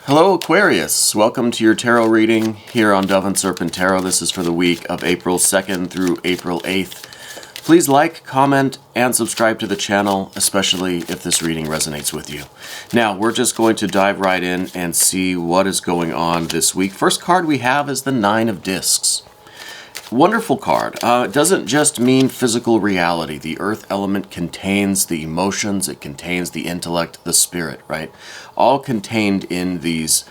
Hello Aquarius, welcome to your tarot reading here on Dove and Serpent Tarot. This is for the week of April 2nd through April 8th. Please like, comment, and subscribe to the channel, especially if this reading resonates with you. Now, we're just going to dive right in and see what is going on this week. First card we have is the Nine of Discs. Wonderful card. It doesn't just mean physical reality. The earth element contains the emotions, it contains the intellect, the spirit, right? All contained in these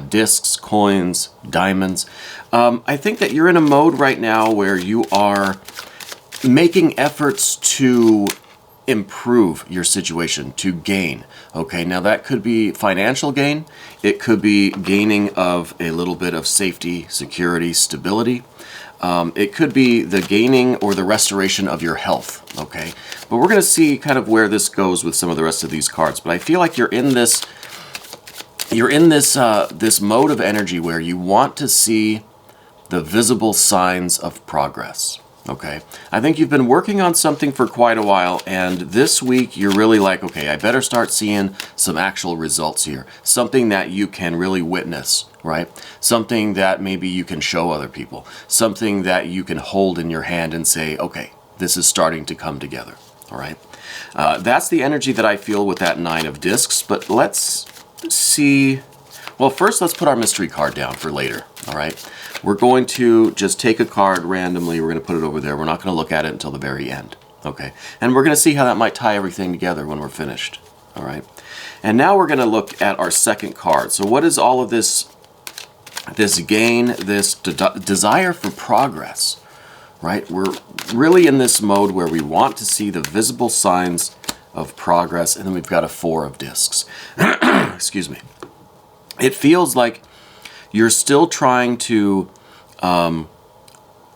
discs, coins, diamonds. I think that you're in a mode right now where you are making efforts to improve your situation, to gain. Okay, now that could be financial gain. It could be gaining of a little bit of safety, security, stability. It could be the gaining or the restoration of your health, okay? But we're going to see kind of where this goes with some of the rest of these cards. But I feel like you're in this this mode of energy where you want to see the visible signs of progress, okay? I think you've been working on something for quite a while, and this week you're really like, okay, I better start seeing some actual results here. Something that you can really witness, right? Something that maybe you can show other people. Something that you can hold in your hand and say, okay, this is starting to come together, all right? That's the energy that I feel with that Nine of Discs, but let's see. Well, first let's put our mystery card down for later, all right? We're going to just take a card randomly. We're going to put it over there. We're not going to look at it until the very end, okay? And we're going to see how that might tie everything together when we're finished, all right? And now we're going to look at our second card. So what is all of this gain, this desire for progress, right? We're really in this mode where we want to see the visible signs of progress, and then we've got a Four of Discs. Excuse me. It feels like you're still trying to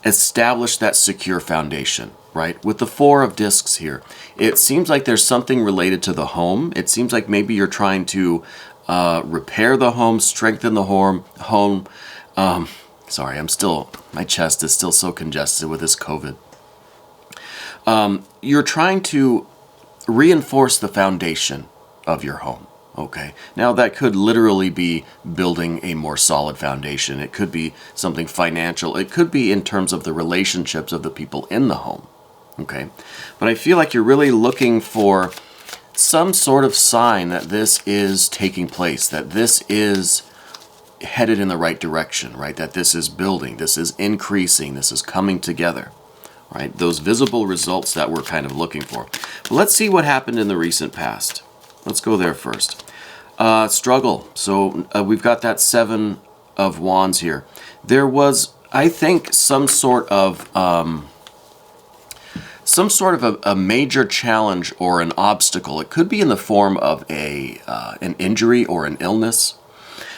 establish that secure foundation, right? With the Four of Discs here, it seems like there's something related to the home. It seems like maybe you're trying to repair the home, strengthen the home. Sorry, my chest is still so congested with this COVID. You're trying to reinforce the foundation of your home. Okay, now that could literally be building a more solid foundation. It could be something financial. It could be in terms of the relationships of the people in the home. Okay, but I feel like you're really looking for some sort of sign that this is taking place, that this is headed in the right direction, right? That this is building, this is increasing, this is coming together, right? Those visible results that we're kind of looking for. But let's see what happened in the recent past. Let's go there first. Struggle. So we've got that Seven of Wands here. There was, I think, some sort of a major challenge or an obstacle. It could be in the form of an injury or an illness.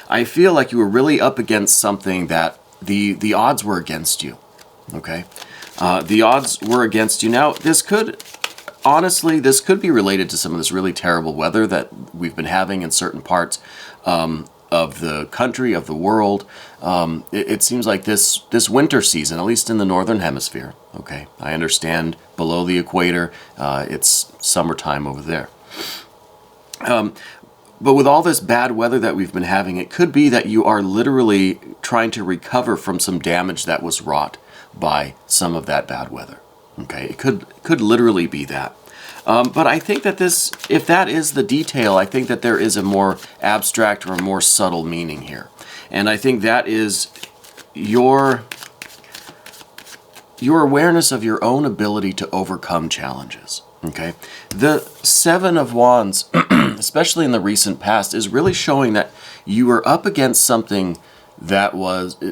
I feel like you were really up against something that the odds were against you. Okay, the odds were against you. Now honestly, this could be related to some of this really terrible weather that we've been having in certain parts of the country, of the world. It seems like this winter season, at least in the northern hemisphere, okay, I understand below the equator, it's summertime over there. But with all this bad weather that we've been having, it could be that you are literally trying to recover from some damage that was wrought by some of that bad weather. Okay, it could literally be that. But I think that if that is the detail, I think that there is a more abstract or a more subtle meaning here. And I think that is your awareness of your own ability to overcome challenges. Okay, the Seven of Wands, especially in the recent past, is really showing that you were up against something that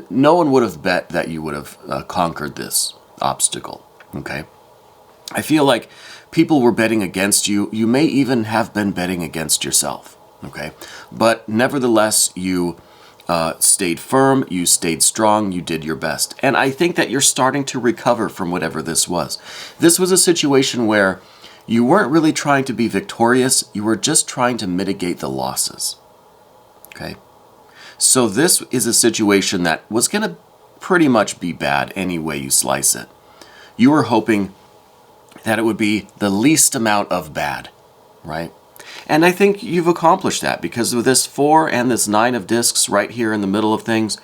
no one would have bet that you would have conquered this obstacle. Okay, I feel like people were betting against you. You may even have been betting against yourself. Okay, but nevertheless, you stayed firm, you stayed strong, you did your best. And I think that you're starting to recover from whatever this was. This was a situation where you weren't really trying to be victorious, you were just trying to mitigate the losses. Okay, so this is a situation that was going to pretty much be bad any way you slice it. You were hoping that it would be the least amount of bad, right? And I think you've accomplished that because of this 4 and this 9 of discs right here in the middle of things.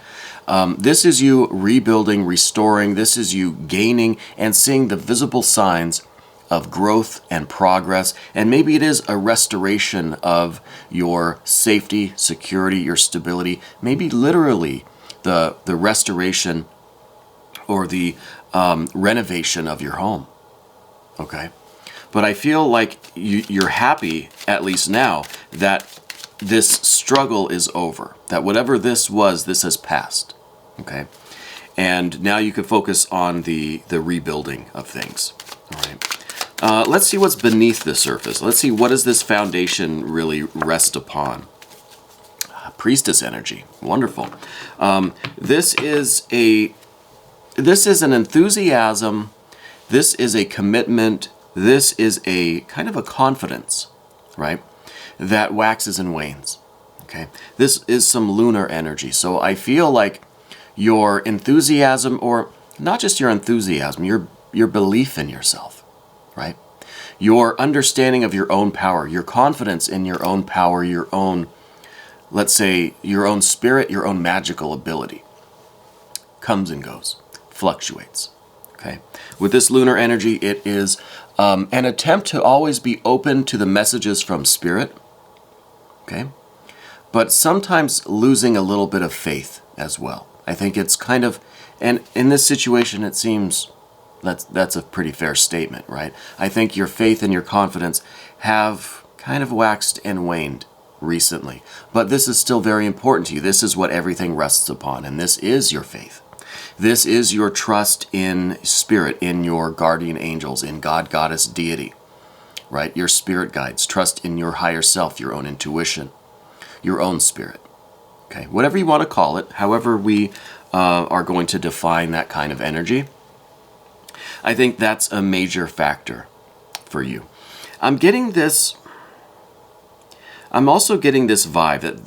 This is you rebuilding, restoring. This is you gaining and seeing the visible signs of growth and progress. And maybe it is a restoration of your safety, security, your stability. Maybe literally the restoration or the renovation of your home. Okay? But I feel like you're happy, at least now, that this struggle is over. That whatever this was, this has passed. Okay? And now you can focus on the rebuilding of things. All right? Let's see what's beneath the surface. Let's see, what does this foundation really rest upon? Priestess energy. Wonderful. This is an enthusiasm. This is a commitment. This is a kind of a confidence, right? That waxes and wanes. Okay? This is some lunar energy. So I feel like your enthusiasm, or not just your enthusiasm, your belief in yourself, right? Your understanding of your own power, your confidence in your own power, your own, let's say, your own spirit, your own magical ability comes and goes, fluctuates. Okay? With this lunar energy, it is an attempt to always be open to the messages from spirit. Okay? But sometimes losing a little bit of faith as well. I think it's kind of, and in this situation, it seems that's a pretty fair statement, right? I think your faith and your confidence have kind of waxed and waned recently. But this is still very important to you. This is what everything rests upon, and this is your faith. This is your trust in spirit, in your guardian angels, in God, Goddess, deity, right? Your spirit guides. Trust in your higher self, your own intuition, your own spirit. Okay, whatever you want to call it, however we are going to define that kind of energy, I think that's a major factor for you. I'm also getting this vibe that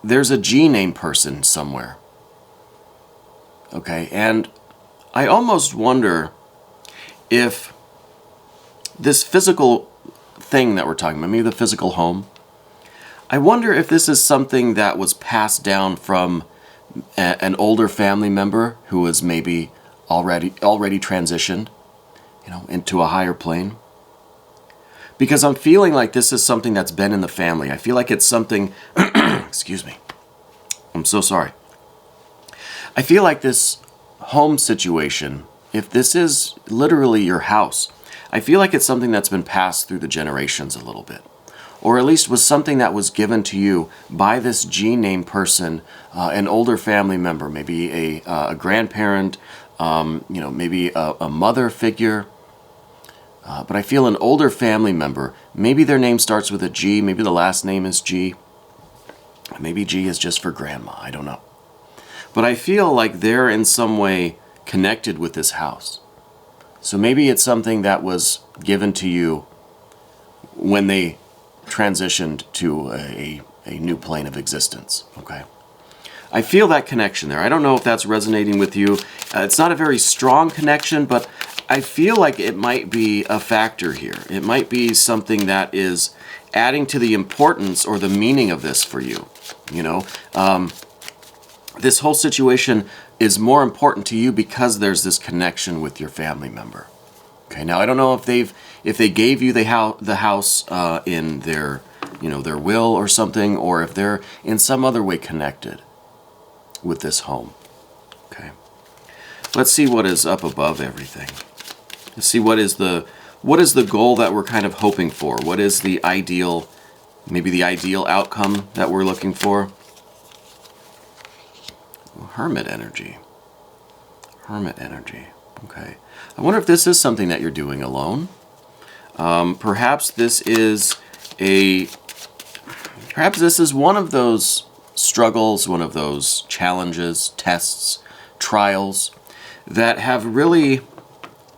there's a G name person somewhere. Okay, and I almost wonder if this physical thing that we're talking about, maybe the physical home, I wonder if this is something that was passed down from an older family member who was maybe already transitioned, into a higher plane. Because I'm feeling like this is something that's been in the family. I feel like it's something, excuse me, I'm so sorry. I feel like this home situation, if this is literally your house, I feel like it's something that's been passed through the generations a little bit. Or at least was something that was given to you by this G name person, an older family member, maybe a grandparent, maybe a mother figure. But I feel an older family member, maybe their name starts with a G, maybe the last name is G. Maybe G is just for grandma, I don't know. But I feel like they're in some way connected with this house. So maybe it's something that was given to you when they transitioned to a new plane of existence. Okay, I feel that connection there. I don't know if that's resonating with you. It's not a very strong connection, but I feel like it might be a factor here. It might be something that is adding to the importance or the meaning of this for you. This whole situation is more important to you because there's this connection with your family member. Okay, now I don't know if they gave you the house in their their will or something, or if they're in some other way connected with this home. Okay, let's see what is up above everything. Let's see what is the goal that we're kind of hoping for. What is the ideal, maybe the ideal outcome that we're looking for? Hermit energy. Hermit energy. Okay. I wonder if this is something that you're doing alone. Perhaps this is one of those struggles, one of those challenges, tests, trials that have really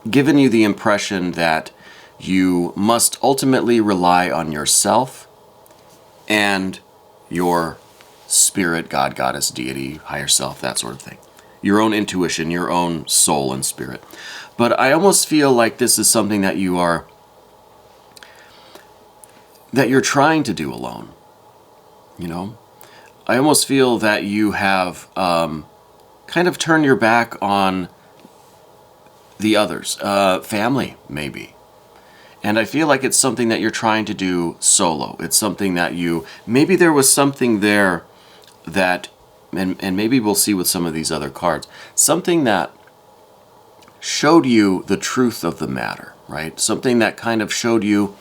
given you the impression that you must ultimately rely on yourself and your spirit, God, Goddess, deity, higher self, that sort of thing. Your own intuition, your own soul and spirit. But I almost feel like this is something that you are that you're trying to do alone. You know, I almost feel that you have kind of turned your back on the others, family maybe. And I feel like it's something that you're trying to do solo. It's something that maybe there was something there that, and maybe we'll see with some of these other cards, something that showed you the truth of the matter, right? Something that kind of showed you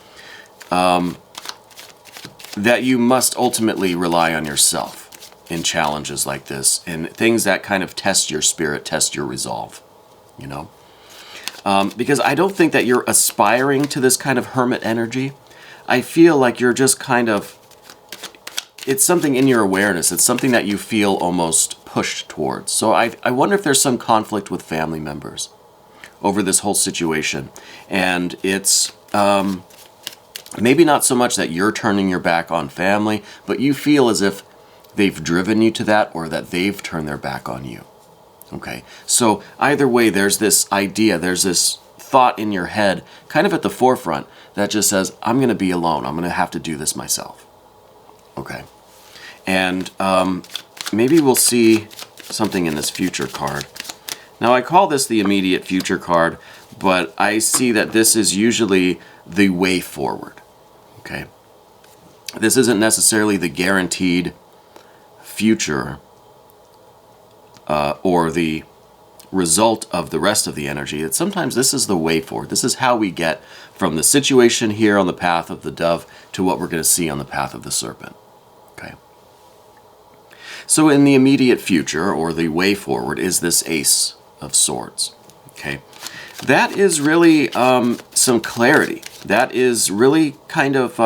that you must ultimately rely on yourself in challenges like this, and things that kind of test your spirit, test your resolve, you know? Because I don't think that you're aspiring to this kind of hermit energy. I feel like you're just kind of, it's something in your awareness. It's something that you feel almost pushed towards. So I wonder if there's some conflict with family members over this whole situation. And it's maybe not so much that you're turning your back on family, but you feel as if they've driven you to that, or that they've turned their back on you. Okay, so either way, there's this idea, there's this thought in your head, kind of at the forefront, that just says, I'm going to be alone. I'm going to have to do this myself. Okay, and maybe we'll see something in this future card. Now, I call this the immediate future card, but I see that this is usually the way forward. Okay, this isn't necessarily the guaranteed future or the result of the rest of the energy. It's sometimes this is the way forward. This is how we get from the situation here on the path of the dove to what we're going to see on the path of the serpent. Okay. So in the immediate future, or the way forward, is this Ace of Swords. Okay. That is really some clarity. That is really kind of,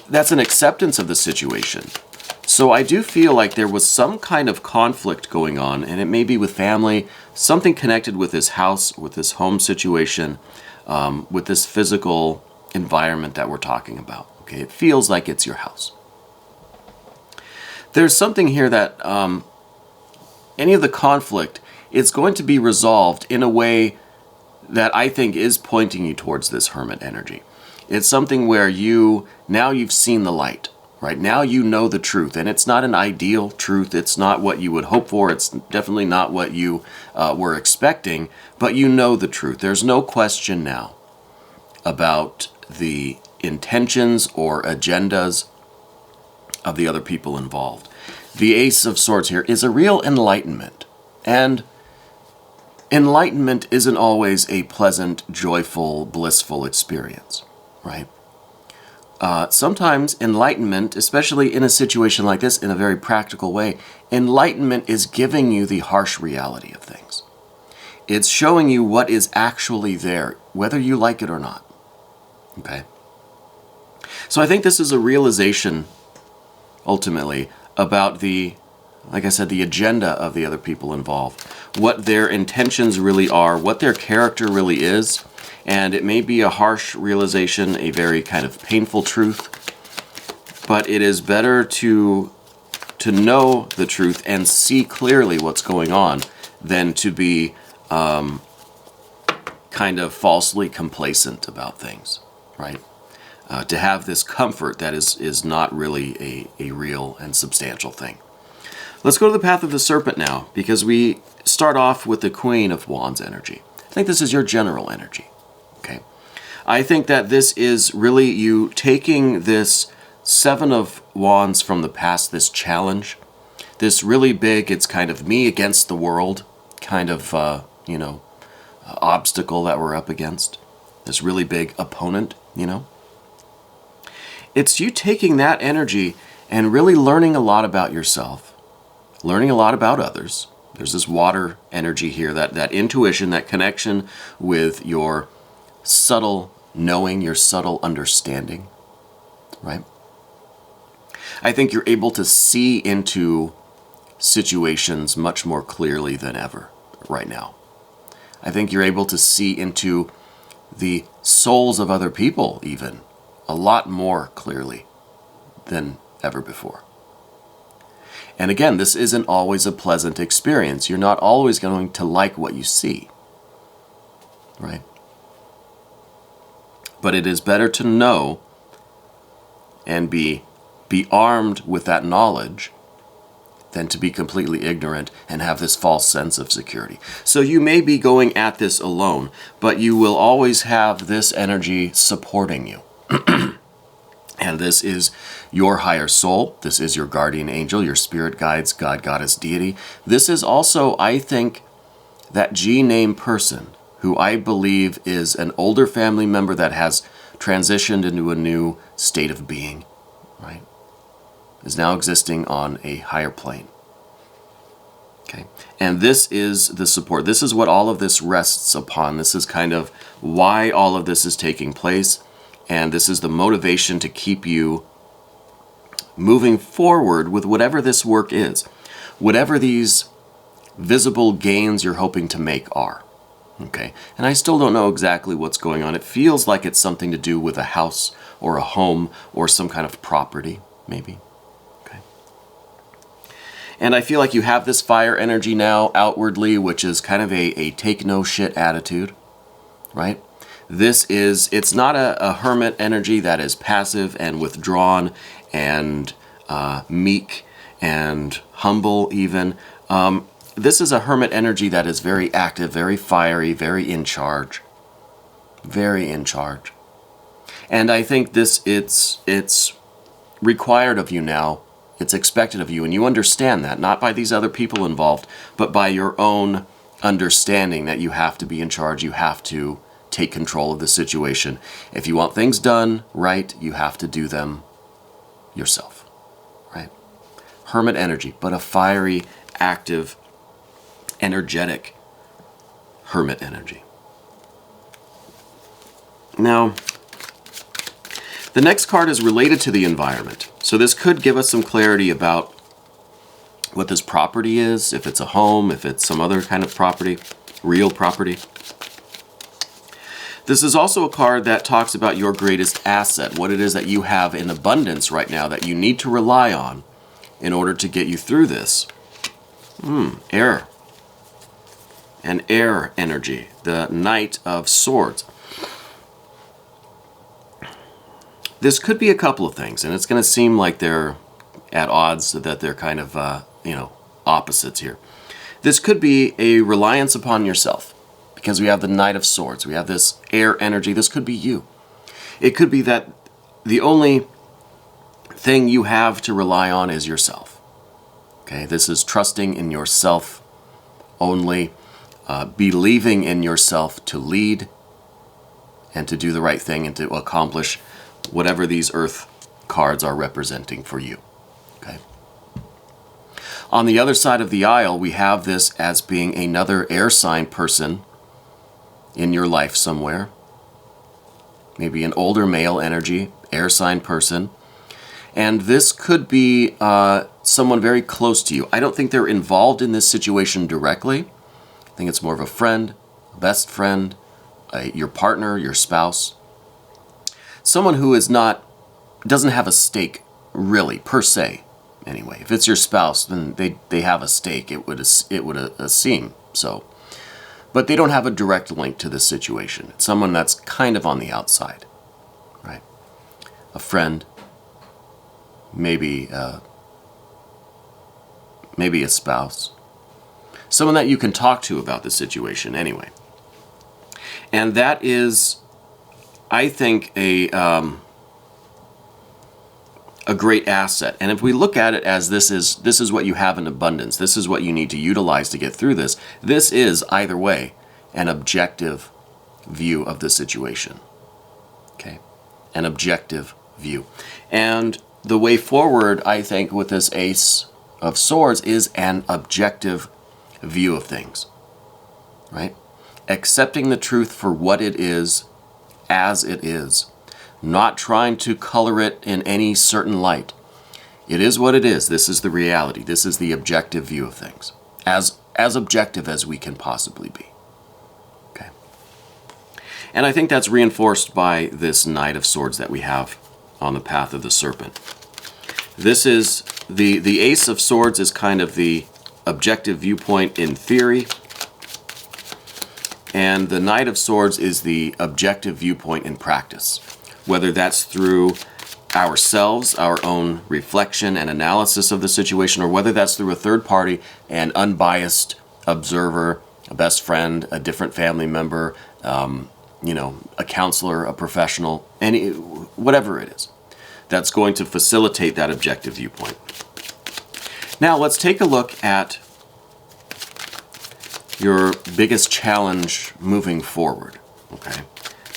that's an acceptance of the situation. So I do feel like there was some kind of conflict going on, and it may be with family, something connected with this house, with this home situation, with this physical environment that we're talking about. Okay, it feels like it's your house. There's something here that any of the conflict, it's going to be resolved in a way that I think is pointing you towards this hermit energy. It's something where now you've seen the light. Right now you know the truth, and it's not an ideal truth. It's not what you would hope for. It's definitely not what you were expecting, but you know the truth. There's no question now about the intentions or agendas of the other people involved. The Ace of Swords here is a real enlightenment, and enlightenment isn't always a pleasant, joyful, blissful experience, right? Sometimes enlightenment, especially in a situation like this, in a very practical way, enlightenment is giving you the harsh reality of things. It's showing you what is actually there, whether you like it or not. Okay? So I think this is a realization, ultimately, about like I said, the agenda of the other people involved, what their intentions really are, what their character really is. And it may be a harsh realization, a very kind of painful truth, but it is better to know the truth and see clearly what's going on than to be kind of falsely complacent about things, right? To have this comfort that is not really a real and substantial thing. Let's go to the path of the serpent now, because we start off with the Queen of Wands energy. I think this is your general energy. Okay, I think that this is really you taking this Seven of Wands from the past, this challenge, this really big, it's kind of me against the world kind of, obstacle that we're up against, this really big opponent, It's you taking that energy and really learning a lot about yourself, learning a lot about others. There's this water energy here, that intuition, that connection with your subtle knowing, your subtle understanding, right? I think you're able to see into situations much more clearly than ever right now. I think you're able to see into the souls of other people even a lot more clearly than ever before. And again, this isn't always a pleasant experience. You're not always going to like what you see, right? But it is better to know and be armed with that knowledge than to be completely ignorant and have this false sense of security. So you may be going at this alone, but you will always have this energy supporting you. And this is your higher soul. This is your guardian angel, your spirit guides, God, goddess, deity. This is also, I think, that G name person who I believe is an older family member that has transitioned into a new state of being, right? Is now existing on a higher plane. Okay. And this is the support. This is what all of this rests upon. This is kind of why all of this is taking place. And this is the motivation to keep you moving forward with whatever this work is. Whatever these visible gains you're hoping to make are. Okay. And I still don't know exactly what's going on. It feels like it's something to do with a house or a home or some kind of property, maybe. Okay. And I feel like you have this fire energy now outwardly, which is kind of a take no shit attitude, right? This is, it's not a hermit energy that is passive and withdrawn and meek and humble even. This is a hermit energy that is very active, very fiery, very in charge. Very in charge. And I think this, it's required of you now. It's expected of you. And you understand that, not by these other people involved, but by your own understanding that you have to be in charge. You have to take control of the situation. If you want things done right, you have to do them yourself, right? Hermit energy, but a fiery, active, energetic hermit energy. Now, the next card is related to the environment. So this could give us some clarity about what this property is, if it's a home, if it's some other kind of property, real property. This is also a card that talks about your greatest asset, what it is that you have in abundance right now that you need to rely on in order to get you through this. Air. An air energy, the Knight of Swords. This could be a couple of things, and it's going to seem like they're at odds, that they're kind of, opposites here. This could be a reliance upon yourself. Because we have the Knight of Swords. We have this air energy. This could be you. It could be that the only thing you have to rely on is yourself. Okay, this is trusting in yourself only, believing in yourself to lead and to do the right thing and to accomplish whatever these earth cards are representing for you. Okay. On the other side of the aisle, we have this as being another air sign person in your life somewhere. Maybe an older male energy, air sign person. And this could be someone very close to you. I don't think they're involved in this situation directly. I think it's more of a friend, a best friend, your partner, your spouse. Someone who doesn't have a stake really, per se. Anyway, if it's your spouse, then they have a stake. It would seem so. But they don't have a direct link to this situation. It's someone that's kind of on the outside, right? A friend, maybe a spouse, someone that you can talk to about the situation anyway. And that is, I think, a great asset. And if we look at it as this is what you have in abundance, this is what you need to utilize to get through this, this is, either way, an objective view of the situation. Okay? An objective view. And the way forward, I think, with this Ace of Swords is an objective view of things. Right? Accepting the truth for what it is, as it is. Not trying to color it in any certain light. It is what it is. This is the reality. This is the objective view of things. As objective as we can possibly be. Okay. And I think that's reinforced by this Knight of Swords that we have on the path of the Serpent. This is, the Ace of Swords is kind of the objective viewpoint in theory. And the Knight of Swords is the objective viewpoint in practice. Whether that's through ourselves, our own reflection and analysis of the situation, or whether that's through a third party, an unbiased observer, a best friend, a different family member, you know, a counselor, a professional, whatever it is, that's going to facilitate that objective viewpoint. Now let's take a look at your biggest challenge moving forward, okay?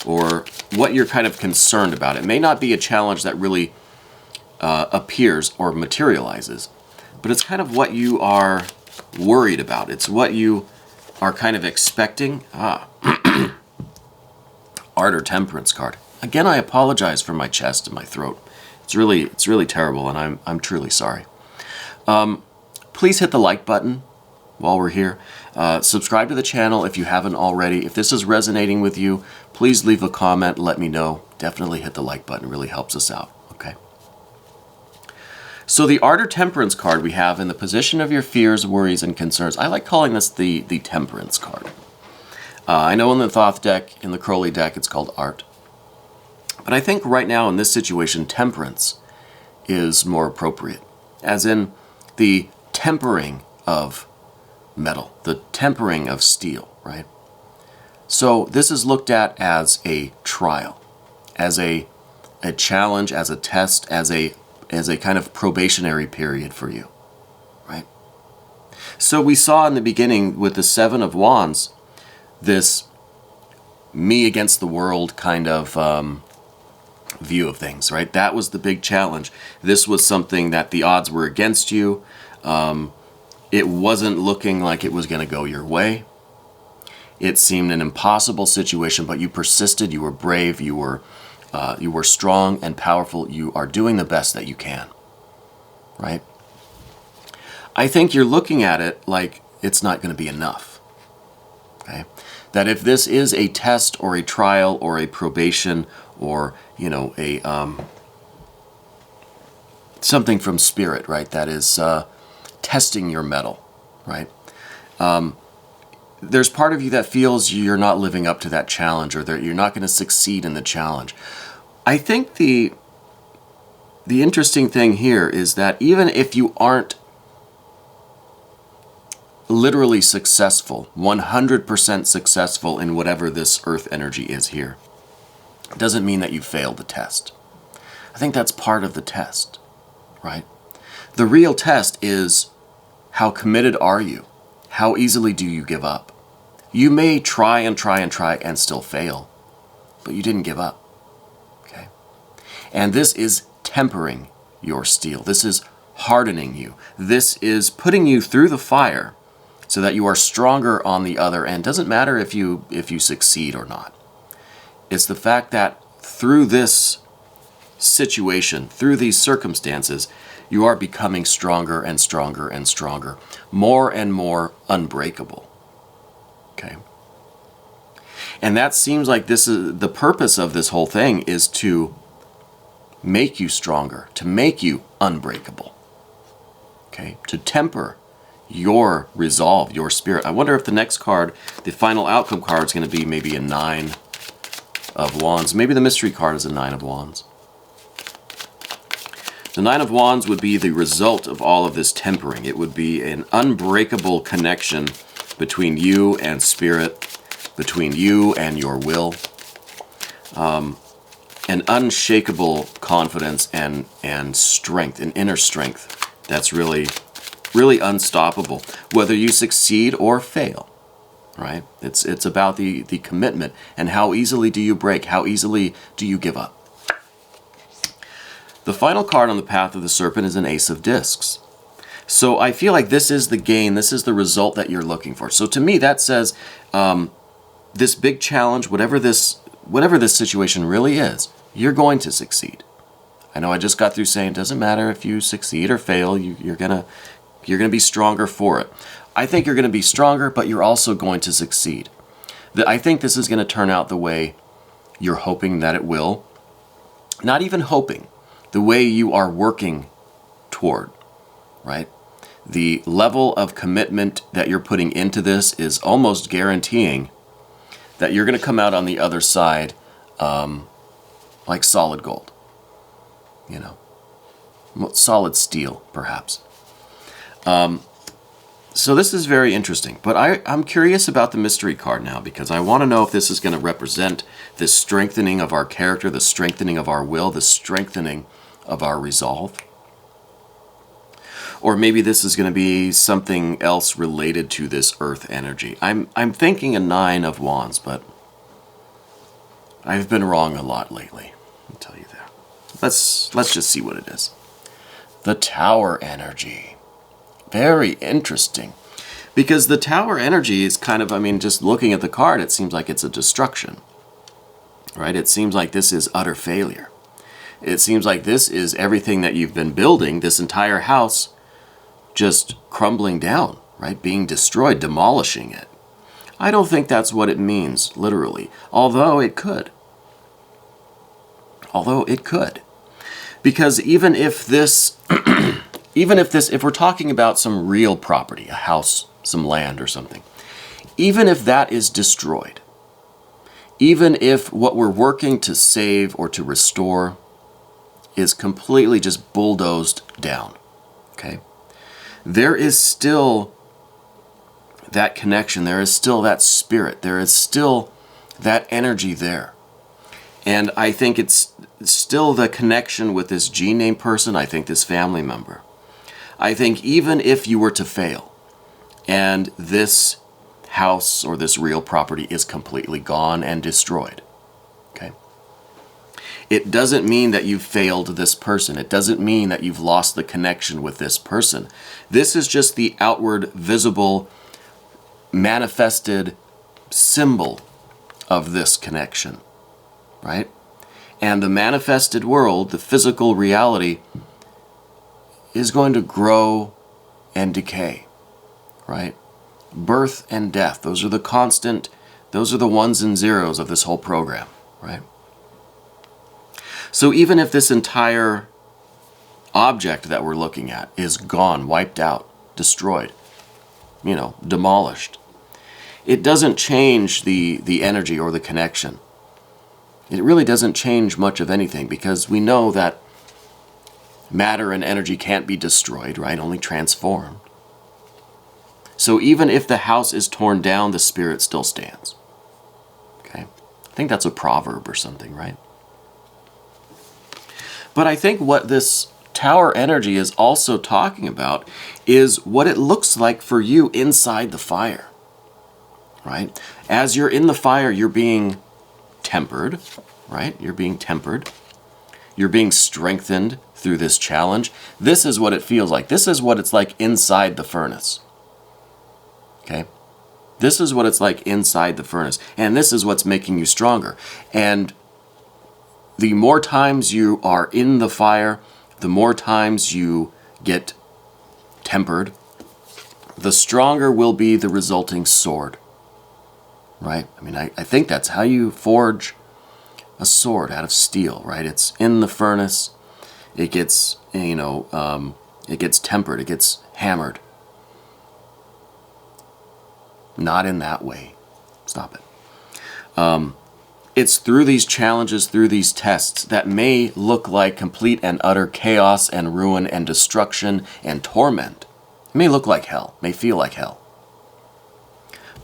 Or what you're kind of concerned about. It may not be a challenge that really appears or materializes, but it's kind of what you are worried about. It's what you are kind of expecting. Art or Temperance card. Again, I apologize for my chest and my throat. It's really terrible, and I'm truly sorry. Please hit the like button while we're here. Subscribe to the channel if you haven't already. If this is resonating with you, please leave a comment, let me know. Definitely hit the like button, it really helps us out, okay? So the Art or Temperance card we have in the position of your fears, worries, and concerns. I like calling this the Temperance card. I know in the Thoth deck, in the Crowley deck, it's called Art. But I think right now in this situation, Temperance is more appropriate. As in the tempering of metal, the tempering of steel, right? So this is looked at as a trial, as a challenge, as a test, as a kind of probationary period for you, right? So we saw in the beginning with the Seven of Wands, this me against the world kind of view of things, right? That was the big challenge. This was something that the odds were against you. It wasn't looking like it was going to go your way. It seemed an impossible situation, but you persisted, you were brave, you were strong and powerful. You are doing the best that you can, right? I think you're looking at it like it's not going to be enough, okay? That if this is a test or a trial or a probation or, you know, a something from spirit, right, that is testing your mettle, right? There's part of you that feels you're not living up to that challenge, or that you're not going to succeed in the challenge. I think the interesting thing here is that even if you aren't literally successful, 100% successful in whatever this earth energy is here, it doesn't mean that you failed the test. I think that's part of the test, right? The real test is, how committed are you? How easily do you give up? You may try and try and try and still fail, but you didn't give up, okay? And this is tempering your steel. This is hardening you. This is putting you through the fire so that you are stronger on the other end. Doesn't matter if you succeed or not. It's the fact that through this situation, through these circumstances, you are becoming stronger and stronger and stronger, more and more unbreakable. Okay? And that seems like this is the purpose of this whole thing, is to make you stronger, to make you unbreakable. Okay? To temper your resolve, your spirit. I wonder if the next card, the final outcome card, is going to be maybe a Nine of Wands. Maybe the mystery card is a Nine of Wands. The Nine of Wands would be the result of all of this tempering. It would be an unbreakable connection between you and spirit, between you and your will, an unshakable confidence and strength, an inner strength that's really unstoppable, whether you succeed or fail, right? It's about the commitment, and how easily do you break, how easily do you give up. The final card on the path of the Serpent is an Ace of Discs. So I feel like this is the gain, this is the result that you're looking for. So to me, that says this big challenge, whatever this situation really is, you're going to succeed. I know I just got through saying it doesn't matter if you succeed or fail, you're gonna be stronger for it. I think you're gonna be stronger, but you're also going to succeed. I think this is gonna turn out the way you're hoping that it will. Not even hoping, the way you are working toward, right? The level of commitment that you're putting into this is almost guaranteeing that you're going to come out on the other side like solid gold. you know, solid steel, perhaps. So this is very interesting, but I'm curious about the mystery card now, because I want to know if this is going to represent this strengthening of our character, the strengthening of our will, the strengthening of our resolve. Or maybe this is going to be something else related to this earth energy. I'm thinking a 9 of Wands, but I've been wrong a lot lately. I'll tell you that. Let's just see what it is. The Tower energy. Very interesting. Because the Tower energy is kind of, I mean, just looking at the card, it seems like it's a destruction. Right? It seems like this is utter failure. It seems like this is everything that you've been building, this entire house, just crumbling down, right? Being destroyed, demolishing it. I don't think that's what it means, literally. Although it could. Because even if this, if we're talking about some real property, a house, some land or something, even if that is destroyed, even if what we're working to save or to restore is completely just bulldozed down, okay? There is still that connection, there is still that spirit, there is still that energy there. And I think it's still the connection with this G-name person, I think this family member. I think even if you were to fail, and this house or this real property is completely gone and destroyed, okay? It doesn't mean that you've failed this person. It doesn't mean that you've lost the connection with this person. This is just the outward, visible, manifested symbol of this connection, right? And the manifested world, the physical reality, is going to grow and decay, right? Birth and death, those are the constant, those are the ones and zeros of this whole program, right? So even if this entire object that we're looking at is gone, wiped out, destroyed, you know, demolished, it doesn't change the energy or the connection. It really doesn't change much of anything, because we know that matter and energy can't be destroyed, right? Only transformed. So even if the house is torn down, the spirit still stands. Okay? I think that's a proverb or something, right? But I think what this Tower energy is also talking about is what it looks like for you inside the fire, right? As you're in the fire, you're being tempered, right? You're being tempered. You're being strengthened through this challenge. This is what it feels like. This is what it's like inside the furnace. Okay? This is what it's like inside the furnace. And this is what's making you stronger. And the more times you are in the fire, the more times you get tempered, the stronger will be the resulting sword. Right? I mean, I think that's how you forge a sword out of steel, right? It's in the furnace. It gets, you know, it gets tempered. It gets hammered. Not in that way. Stop it. It's through these challenges, through these tests that may look like complete and utter chaos and ruin and destruction and torment. It may look like hell, may feel like hell.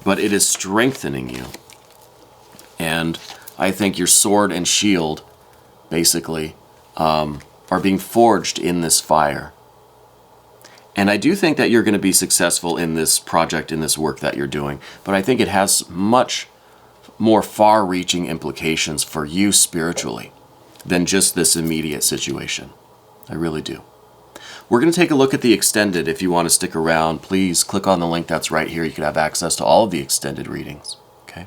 But it is strengthening you. And I think your sword and shield, basically, are being forged in this fire. And I do think that you're going to be successful in this project, in this work that you're doing. But I think it has much more far-reaching implications for you spiritually than just this immediate situation. I really do. We're going to take a look at the extended. If you want to stick around, please click on the link that's right here. You can have access to all of the extended readings. Okay.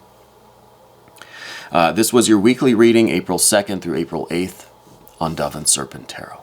This was your weekly reading, April 2nd through April 8th on Dove and Serpent Tarot.